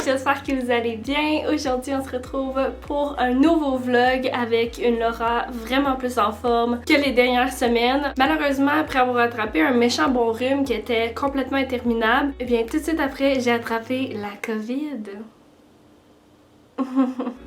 j'espère que vous allez bien. Aujourd'hui on se retrouve pour un nouveau vlog avec une Laura vraiment plus en forme que les dernières semaines. Malheureusement, après avoir attrapé un méchant bon rhume qui était complètement interminable, et bien tout de suite après j'ai attrapé la COVID.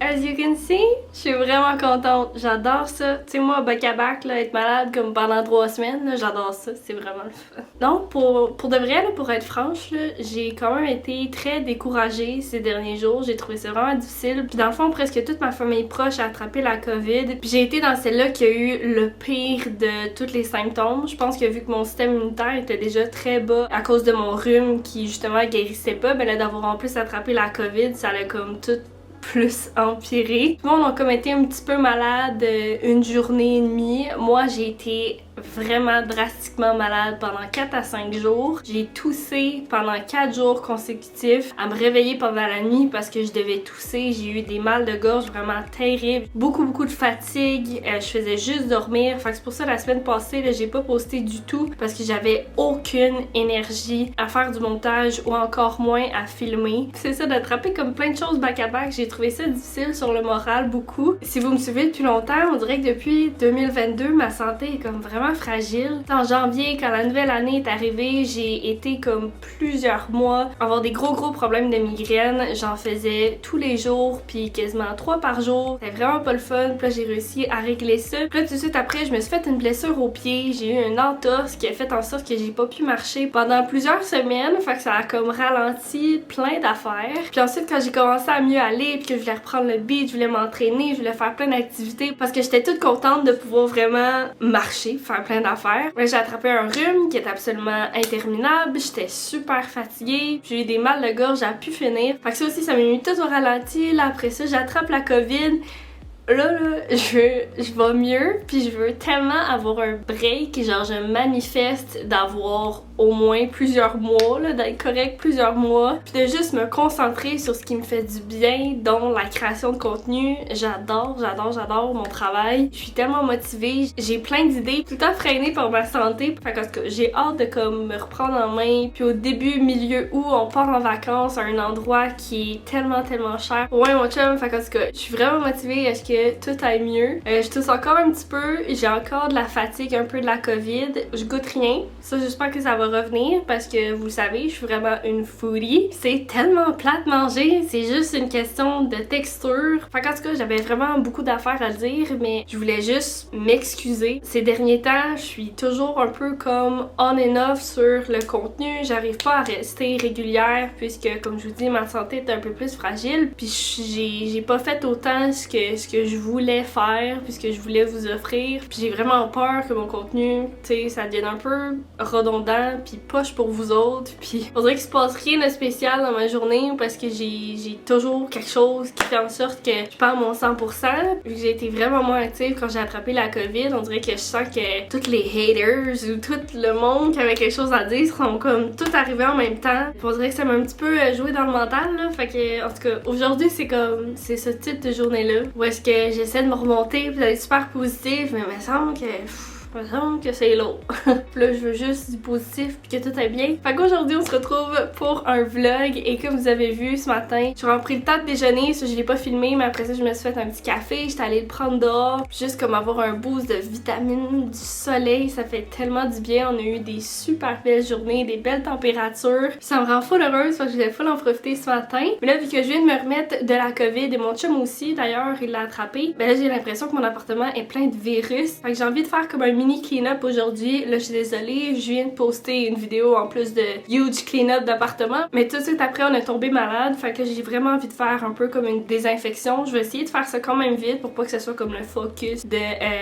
As you can see, je suis vraiment contente. J'adore ça. Tu sais, moi, back à back, là, être malade comme pendant 3 semaines, j'adore ça. C'est vraiment le fun. Donc, pour de vrai, là, pour être franche, j'ai quand même été très découragée ces derniers jours. J'ai trouvé ça vraiment difficile. Puis dans le fond, presque toute ma famille proche a attrapé la COVID. Puis j'ai été dans celle-là qui a eu le pire de tous les symptômes. Je pense que vu que mon système immunitaire était déjà très bas à cause de mon rhume qui, justement, guérissait pas, ben là, d'avoir en plus attrapé la COVID, ça l'a comme tout plus empiré. Tout le monde a comme été un petit peu malade une journée et demie. Moi, j'ai été vraiment drastiquement malade pendant 4 à 5 jours. J'ai toussé pendant 4 jours consécutifs, à me réveiller pendant la nuit parce que je devais tousser. J'ai eu des mal de gorge vraiment terribles, beaucoup de fatigue. Je faisais juste dormir. Fait que c'est pour ça la semaine passée, là, j'ai pas posté du tout parce que j'avais aucune énergie à faire du montage ou encore moins à filmer. C'est ça, d'attraper comme plein de choses back à back. J'ai trouvé ça difficile sur le moral beaucoup. Si vous me suivez depuis longtemps, on dirait que depuis 2022, ma santé est comme vraiment fragile. En janvier, quand la nouvelle année est arrivée, j'ai été comme plusieurs mois avoir des gros problèmes de migraine. J'en faisais tous les jours, puis quasiment 3 par jour. C'était vraiment pas le fun. Puis là, j'ai réussi à régler ça. Puis là, tout de suite après, je me suis fait une blessure au pied. J'ai eu une entorse qui a fait en sorte que j'ai pas pu marcher pendant plusieurs semaines. Fait que ça a comme ralenti plein d'affaires. Puis ensuite, quand j'ai commencé à mieux aller, puis que je voulais reprendre le beat, je voulais m'entraîner, je voulais faire plein d'activités parce que j'étais toute contente de pouvoir vraiment marcher, faire plein d'affaires. J'ai attrapé un rhume qui est absolument interminable, j'étais super fatiguée, j'ai eu des mal de gorge à pu finir. Fait que ça aussi, ça m'a mis tout au ralenti. Là, après ça, j'attrape la COVID. Là, je vais mieux, puis je veux tellement avoir un break, genre je manifeste d'avoir au moins plusieurs mois, là, d'être correct plusieurs mois, puis de juste me concentrer sur ce qui me fait du bien, dont la création de contenu. J'adore mon travail. Je suis tellement motivée, j'ai plein d'idées, tout le temps freinée par ma santé. Fait que j'ai hâte de comme me reprendre en main, puis au début, milieu août, on part en vacances à un endroit qui est tellement cher. Ouais, mon chum, fait que je suis vraiment motivée à ce que tout aille mieux. Je tousse encore un petit peu, j'ai encore de la fatigue, un peu de la COVID. Je goûte rien. Ça, j'espère que ça va revenir parce que vous le savez, je suis vraiment une foodie. C'est tellement plate manger, c'est juste une question de texture. Fait qu'en tout cas, j'avais vraiment beaucoup d'affaires à dire, mais je voulais juste m'excuser. Ces derniers temps, je suis toujours un peu comme on and off sur le contenu. J'arrive pas à rester régulière puisque, comme je vous dis, ma santé est un peu plus fragile. Puis j'ai pas fait autant ce que je voulais faire puisque je voulais vous offrir. Puis j'ai vraiment peur que mon contenu, tu sais, ça devienne un peu redondant puis poche pour vous autres. Puis on dirait qu'il se passe rien de spécial dans ma journée parce que j'ai toujours quelque chose qui fait en sorte que je perds mon 100%. Vu que j'ai été vraiment moins active quand j'ai attrapé la COVID, on dirait que je sens que tous les haters ou tout le monde qui avait quelque chose à dire sont comme tout arrivés en même temps. Puis on dirait que ça m'a un petit peu joué dans le mental, là. Fait que, en tout cas, aujourd'hui, c'est ce type de journée-là où est-ce que j'essaie de me remonter puis d'être super positive, mais il me semble que c'est lourd. Puis là, je veux juste du positif puis que tout est bien. Fait qu'aujourd'hui, on se retrouve pour un vlog et comme vous avez vu ce matin, j'ai vraiment pris le temps de déjeuner. Ça, je l'ai pas filmé, mais après ça, je me suis fait un petit café. J'étais allée le prendre dehors. Puis juste comme avoir un boost de vitamines, du soleil, ça fait tellement du bien. On a eu des super belles journées, des belles températures. Puis ça me rend full heureuse. Fait que je voulais full en profiter ce matin. Mais là, vu que je viens de me remettre de la COVID et mon chum aussi, d'ailleurs, il l'a attrapé, ben là, j'ai l'impression que mon appartement est plein de virus. Fait que j'ai envie de faire comme un mini clean-up aujourd'hui. Là, je suis désolée, je viens de poster une vidéo en plus de huge clean-up d'appartement. Mais tout de suite après, on est tombé malade. Fait que j'ai vraiment envie de faire un peu comme une désinfection. Je vais essayer de faire ça quand même vite pour pas que ce soit comme le focus de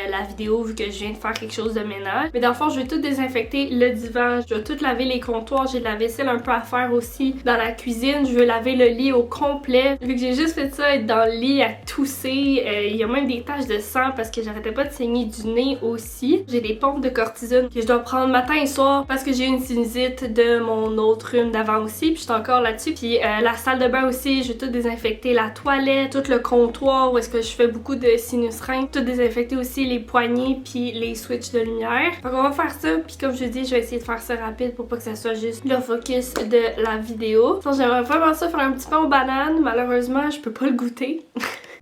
la vidéo vu que je viens de faire quelque chose de ménage. Mais dans le fond, je vais tout désinfecter le divan. Je vais tout laver les comptoirs. J'ai de la vaisselle un peu à faire aussi dans la cuisine. Je veux laver le lit au complet. Vu que j'ai juste fait ça, être dans le lit à tousser. Il y a même des taches de sang parce que j'arrêtais pas de saigner du nez aussi. J'ai des pompes de cortisone que je dois prendre matin et soir parce que j'ai une sinusite de mon autre rhume d'avant aussi, puis je suis encore là-dessus. Puis la salle de bain aussi, je vais tout désinfecter, la toilette, tout le comptoir où est-ce que je fais beaucoup de sinus-rein, tout désinfecter aussi les poignées puis les switches de lumière. Donc on va faire ça, puis comme je dis, je vais essayer de faire ça rapide pour pas que ça soit juste le focus de la vidéo. Donc j'aimerais vraiment ça faire un petit pain aux bananes, malheureusement je peux pas le goûter.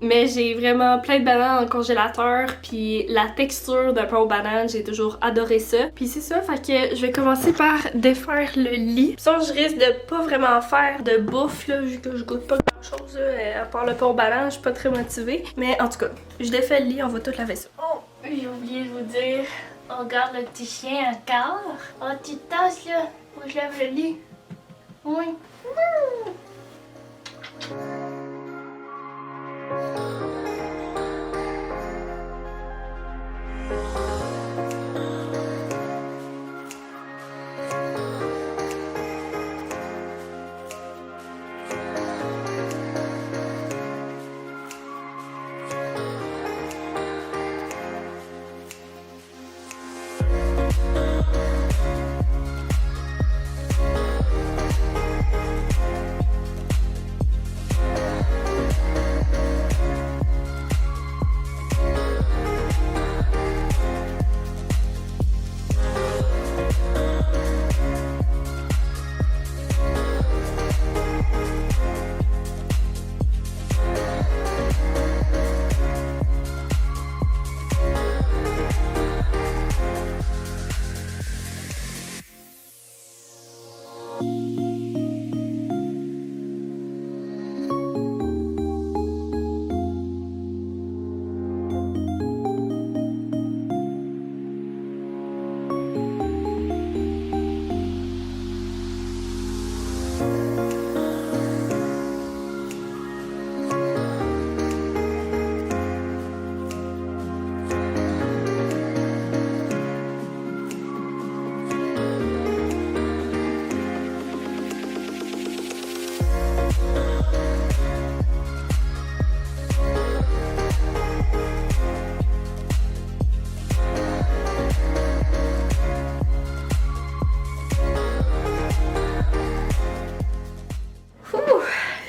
Mais j'ai vraiment plein de bananes en congélateur, puis la texture d'un pain aux bananes, j'ai toujours adoré ça. Puis c'est ça, fait que je vais commencer par défaire le lit. Sinon je risque de pas vraiment faire de bouffe là, vu que je goûte pas grand chose là, à part le pain aux bananes, je suis pas très motivée. Mais en tout cas, je défais le lit, on va tout laver ça. Oh, j'ai oublié de vous dire, on regarde le petit chien encore. Oh, petite tasse là, moi je lave le lit. Oui.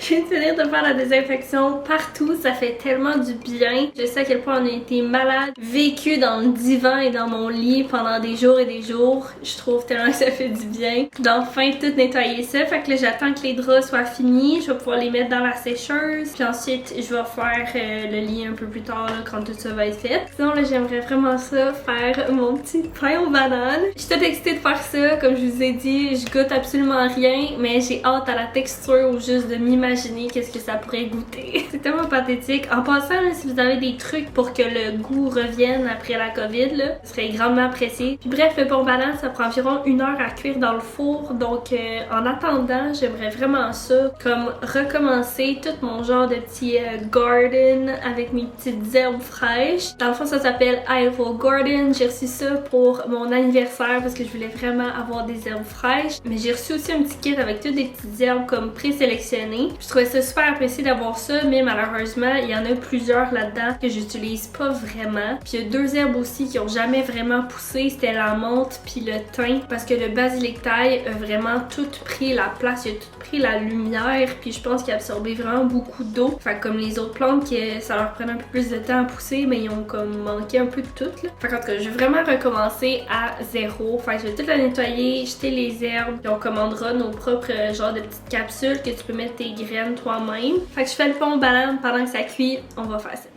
Je viens de finir de faire la désinfection partout, ça fait tellement du bien. Je sais à quel point on a été malade, vécu dans le divan et dans mon lit pendant des jours et des jours. Je trouve tellement que ça fait du bien d'enfin tout nettoyer ça. Fait que là j'attends que les draps soient finis, je vais pouvoir les mettre dans la sécheuse. Puis ensuite je vais faire le lit un peu plus tard là, quand tout ça va être fait. Sinon là j'aimerais vraiment ça, faire mon petit pain aux bananes. Je suis toute excitée de faire ça, comme je vous ai dit, je goûte absolument rien, mais j'ai hâte à la texture ou juste de m'imaginer qu'est-ce que ça pourrait goûter. C'est tellement pathétique. En passant, là, si vous avez des trucs pour que le goût revienne après la COVID, là, ce serait grandement apprécié. Puis bref, le pain aux bananes, ça prend environ 1 heure à cuire dans le four. Donc en attendant, j'aimerais vraiment ça, comme recommencer tout mon genre de petit garden avec mes petites herbes fraîches. Dans le fond, ça s'appelle Aero Garden. J'ai reçu ça pour mon anniversaire parce que je voulais vraiment avoir des herbes fraîches. Mais j'ai reçu aussi un petit kit avec toutes des petites herbes comme présélectionnées. Je trouvais ça super apprécié d'avoir ça, mais malheureusement, il y en a plusieurs là-dedans que j'utilise pas vraiment. Puis il y a 2 herbes aussi qui ont jamais vraiment poussé, c'était la menthe puis le thym, parce que le basilic thaï a vraiment tout pris la place, il a tout pris la lumière, puis je pense qu'il a absorbé vraiment beaucoup d'eau. Fait comme les autres plantes, que ça leur prenait un peu plus de temps à pousser, mais ils ont comme manqué un peu de tout là. Fait qu'en tout cas, je vais vraiment recommencer à zéro. Fait que je vais tout la nettoyer, jeter les herbes, puis on commandera nos propres genres de petites capsules que tu peux mettre tes graines toi-même. Fait que je fais le pain aux bananes pendant que ça cuit, on va faire ça.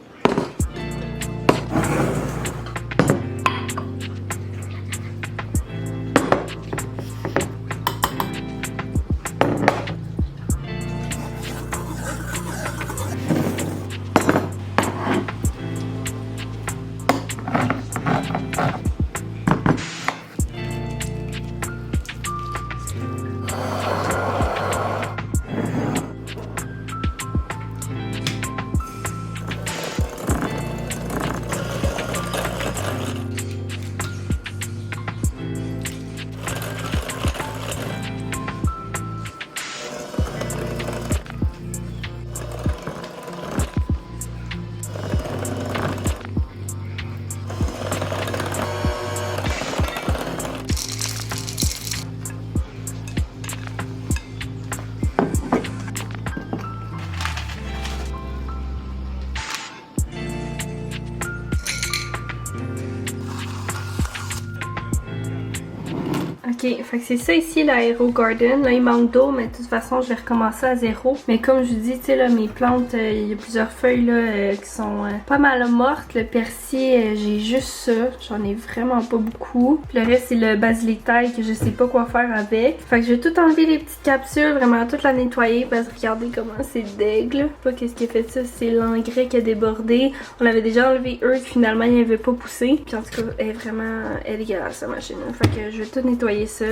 Ok, fait que c'est ça ici l'Aero Garden. Là, il manque d'eau, mais de toute façon, je vais recommencer à zéro. Mais comme je vous dis, tu sais, là, mes plantes, il y a plusieurs feuilles là qui sont pas mal mortes. Le persil, j'ai juste ça. J'en ai vraiment pas beaucoup. Puis le reste, c'est le basilic thaï que je sais pas quoi faire avec. Fait que je vais tout enlever les petites capsules, vraiment toute la nettoyer parce que regardez comment c'est dégueu. Pas qu'est-ce qui a fait ça, c'est l'engrais qui a débordé. On avait déjà enlevé eux, finalement, il avait pas poussé. Puis en tout cas, elle est vraiment dégueulasse, sa machine. Fait que je vais tout nettoyer ça.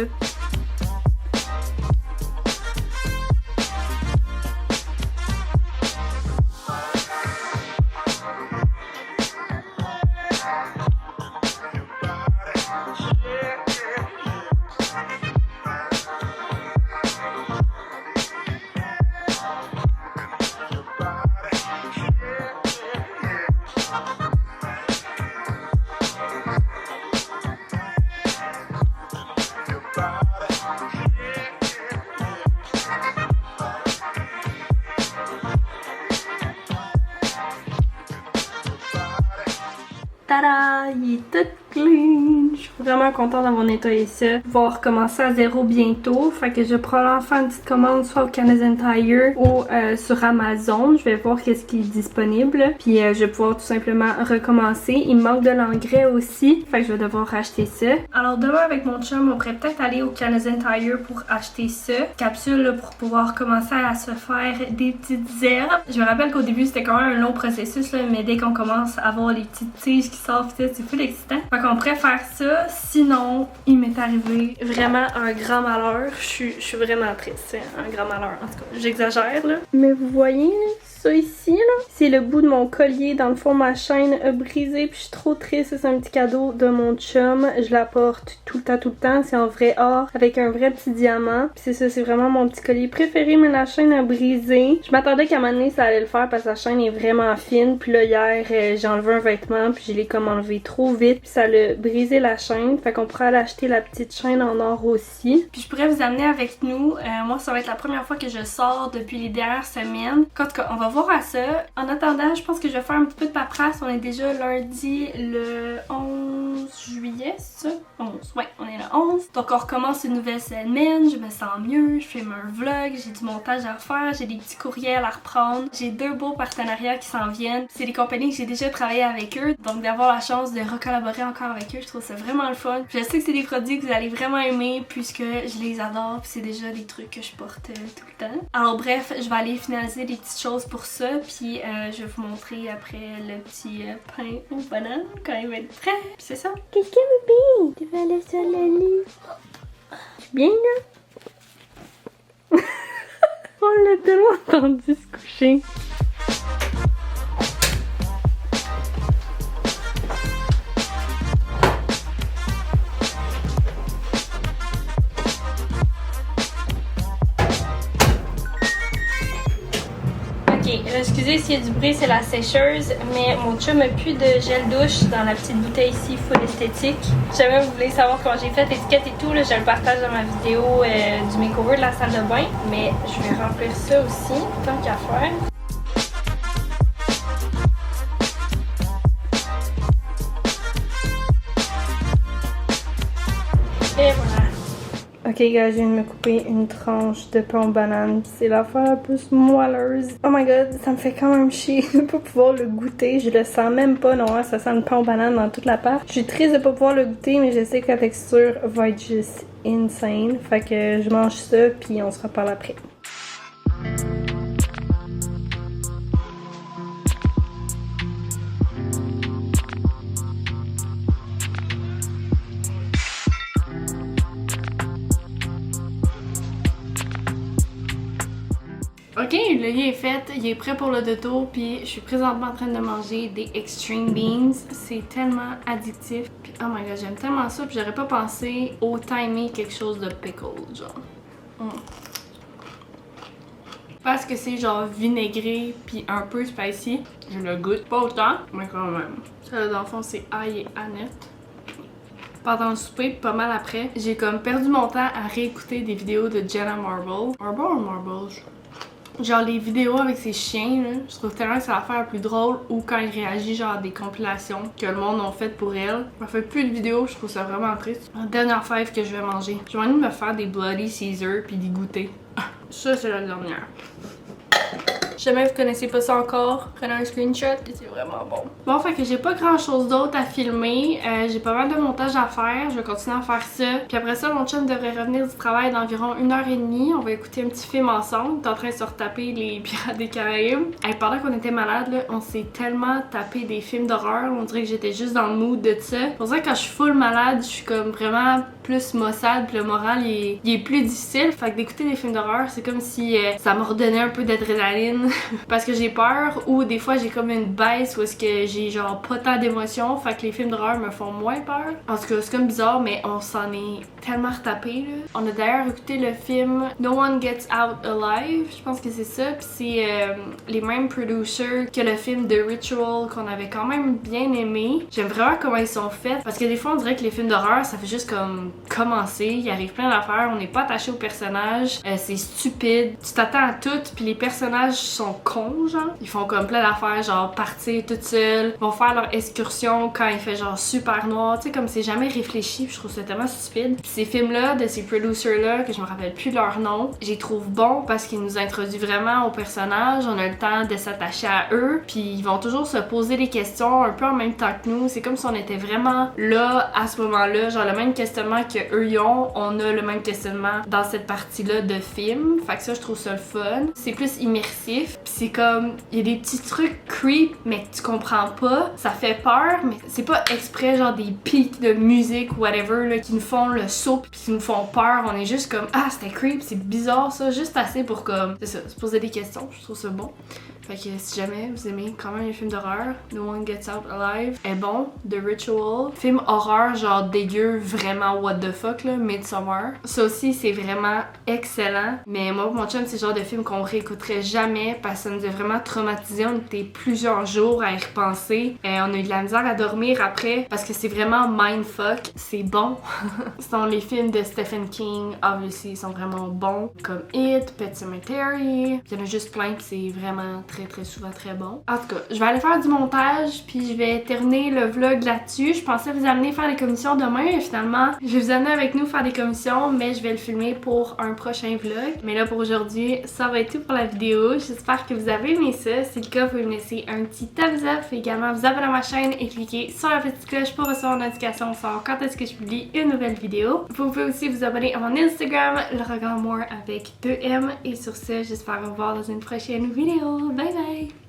Tada! Il est tout clean! Je suis vraiment contente d'avoir nettoyé ça. Je vais recommencer à zéro bientôt. Fait que je vais probablement faire une petite commande soit au Canadian Tire ou sur Amazon. Je vais voir qu'est-ce qui est disponible. Puis je vais pouvoir tout simplement recommencer. Il me manque de l'engrais aussi. Fait que je vais devoir acheter ça. Alors demain avec mon chum, on pourrait peut-être aller au Canadian Tire pour acheter ça. Capsule là, pour pouvoir commencer à se faire des petites herbes. Je me rappelle qu'au début c'était quand même un long processus là, mais dès qu'on commence à avoir les petites tiges qui sortent, c'est full excitant. Fait qu'on pourrait faire ça. Sinon, il m'est arrivé vraiment un grand malheur. Je suis vraiment triste. C'est un grand malheur. En tout cas, j'exagère là. Mais vous voyez ça ici là, c'est le bout de mon collier. Dans le fond, ma chaîne a brisé. Puis je suis trop triste. C'est un petit cadeau de mon chum. Je la porte tout le temps. C'est en vrai or avec un vrai petit diamant. Puis c'est ça, c'est vraiment mon petit collier préféré. Mais la chaîne a brisé. Je m'attendais qu'à un moment donné ça allait le faire parce que la chaîne est vraiment fine. Puis là hier, j'ai enlevé un vêtement. Puis je l'ai comme enlevé trop vite. Puis ça a brisé la chaîne. Fait qu'on pourrait aller acheter la petite chaîne en or aussi. Puis je pourrais vous amener avec nous. Moi, ça va être la première fois que je sors depuis les dernières semaines. En tout cas, on va voir à ça. En attendant, je pense que je vais faire un petit peu de paperasse. On est déjà lundi le 11 juillet, c'est ça? 11, ouais, on est le 11. Donc on recommence une nouvelle semaine. Je me sens mieux. Je filme un vlog. J'ai du montage à faire. J'ai des petits courriels à reprendre. J'ai 2 beaux partenariats qui s'en viennent. C'est des compagnies que j'ai déjà travaillé avec eux. Donc d'avoir la chance de recollaborer encore avec eux, je trouve ça vraiment le fun. Je sais que c'est des produits que vous allez vraiment aimer puisque je les adore. Puis c'est déjà des trucs que je porte tout le temps. Alors bref, je vais aller finaliser des petites choses pour ça. Puis je vais vous montrer après le petit pain aux bananes quand il va être prêt. Puis c'est ça. Qu'est-ce que bébé? Tu vas aller sur le lit. Tu bien là? On l'a tellement entendu se coucher. Excusez s'il y a du bruit, c'est la sécheuse, mais mon chum a plus de gel douche dans la petite bouteille ici, full esthétique. Si jamais vous voulez savoir comment j'ai fait l'étiquette et tout, là, je le partage dans ma vidéo du makeover de la salle de bain, mais je vais remplir ça aussi, tant qu'à faire. Et voilà. Ok guys, je viens de me couper une tranche de pain aux bananes. C'est l'affaire la plus moelleuse. Oh my god, ça me fait quand même chier de pas pouvoir le goûter. Je le sens même pas, non, ça sent le pain aux bananes dans toute la part. Je suis triste de pas pouvoir le goûter, mais je sais que la texture va être juste insane. Fait que je mange ça, puis on se reparle après. Ok, le lit est fait, il est prêt pour le détour, puis je suis présentement en train de manger des Extreme Beans. C'est tellement addictif, puis oh my god, j'aime tellement ça, puis j'aurais pas pensé autant aimer quelque chose de pickle, genre. Parce que c'est genre vinaigré, puis un peu spicy. Je le goûte pas autant, mais quand même. Ça, dans le fond, c'est ail et aneth. Pendant le souper, pas mal après, j'ai comme perdu mon temps à réécouter des vidéos de Jenna Marbles. Marble ou Marble? genre les vidéos avec ses chiens, là, je trouve tellement que c'est l'affaire la plus drôle, ou quand il réagit genre à des compilations que le monde a fait pour elle. Elle fait plus de vidéos, je trouve ça vraiment triste. La dernière fève que je vais manger. J'ai envie de me faire des Bloody Caesar puis d'y goûter. Ça, c'est la dernière. Si jamais vous connaissez pas ça encore, prenez un screenshot, c'est vraiment bon. Bon, fait que j'ai pas grand chose d'autre à filmer. J'ai pas mal de montage à faire. Je vais continuer à faire ça. Puis après ça, mon chum devrait revenir du travail d'environ 1h30. On va écouter un petit film ensemble. T'es en train de se retaper les Pirates des Caraïbes. Hey, pendant qu'on était malade, là, on s'est tellement tapé des films d'horreur. On dirait que j'étais juste dans le mood de ça. Pour ça, quand je suis full malade, je suis comme vraiment plus maussade. Puis le moral, il est plus difficile. Fait que d'écouter des films d'horreur, c'est comme si ça me redonnait un peu d'adrénaline. Parce que j'ai peur, ou des fois j'ai comme une baisse où est-ce que j'ai genre pas tant d'émotions, fait que les films d'horreur me font moins peur. En tout cas, c'est comme bizarre, mais on s'en est tellement retapé là. On a d'ailleurs écouté le film No One Gets Out Alive, je pense que c'est ça, puis c'est les mêmes producers que le film The Ritual qu'on avait quand même bien aimé. J'aime vraiment comment ils sont faits, parce que des fois on dirait que les films d'horreur ça fait juste comme commencer, il arrive plein d'affaires, on n'est pas attaché aux personnages, c'est stupide, tu t'attends à tout, puis les personnages sont cons, genre. Ils font comme plein d'affaires, genre partir toutes seules, vont faire leur excursion quand il fait genre super noir, tu sais, comme c'est jamais réfléchi, puis je trouve ça tellement stupide. Puis ces films-là, de ces producers-là, que je me rappelle plus leur nom, j'y trouve bon parce qu'ils nous introduisent vraiment aux personnages, on a le temps de s'attacher à eux, puis ils vont toujours se poser des questions un peu en même temps que nous, c'est comme si on était vraiment là à ce moment-là, genre le même questionnement que eux y ont, on a le même questionnement dans cette partie-là de film, fait que ça je trouve ça le fun. C'est plus immersif. Pis c'est comme, il y a des petits trucs creep, mais que tu comprends pas. Ça fait peur, mais c'est pas exprès, genre des pics de musique ou whatever, là, qui nous font le saut pis qui nous font peur. On est juste comme, ah, c'était creep, c'est bizarre ça, juste assez pour comme, c'est ça, se poser des questions. Je trouve ça bon. Fait que si jamais vous aimez quand même les films d'horreur, No One Gets Out Alive est bon. The Ritual, film horreur genre dégueu, vraiment what the fuck là, Midsommar. Ça aussi c'est vraiment excellent. Mais moi mon chum c'est le genre de film qu'on réécouterait jamais parce que ça nous a vraiment traumatisé. On était plusieurs jours à y repenser. On a eu de la misère à dormir après parce que c'est vraiment mindfuck. C'est bon. Ce sont les films de Stephen King, obviously ils sont vraiment bons. Comme It, Pet Sematary. Il y en a juste plein pis c'est vraiment très souvent très bon. En tout cas, je vais aller faire du montage puis je vais terminer le vlog là-dessus. Je pensais vous amener faire des commissions demain et finalement, je vais vous amener avec nous faire des commissions, mais je vais le filmer pour un prochain vlog. Mais là pour aujourd'hui, ça va être tout pour la vidéo. J'espère que vous avez aimé ça. Si c'est le cas, vous pouvez me laisser un petit thumbs up et également vous abonner à ma chaîne et cliquer sur la petite cloche pour recevoir une notification pour savoir quand est-ce que je publie une nouvelle vidéo. Vous pouvez aussi vous abonner à mon Instagram, Le Regard More avec 2M. Et sur ce, j'espère vous revoir dans une prochaine vidéo. Bye bye!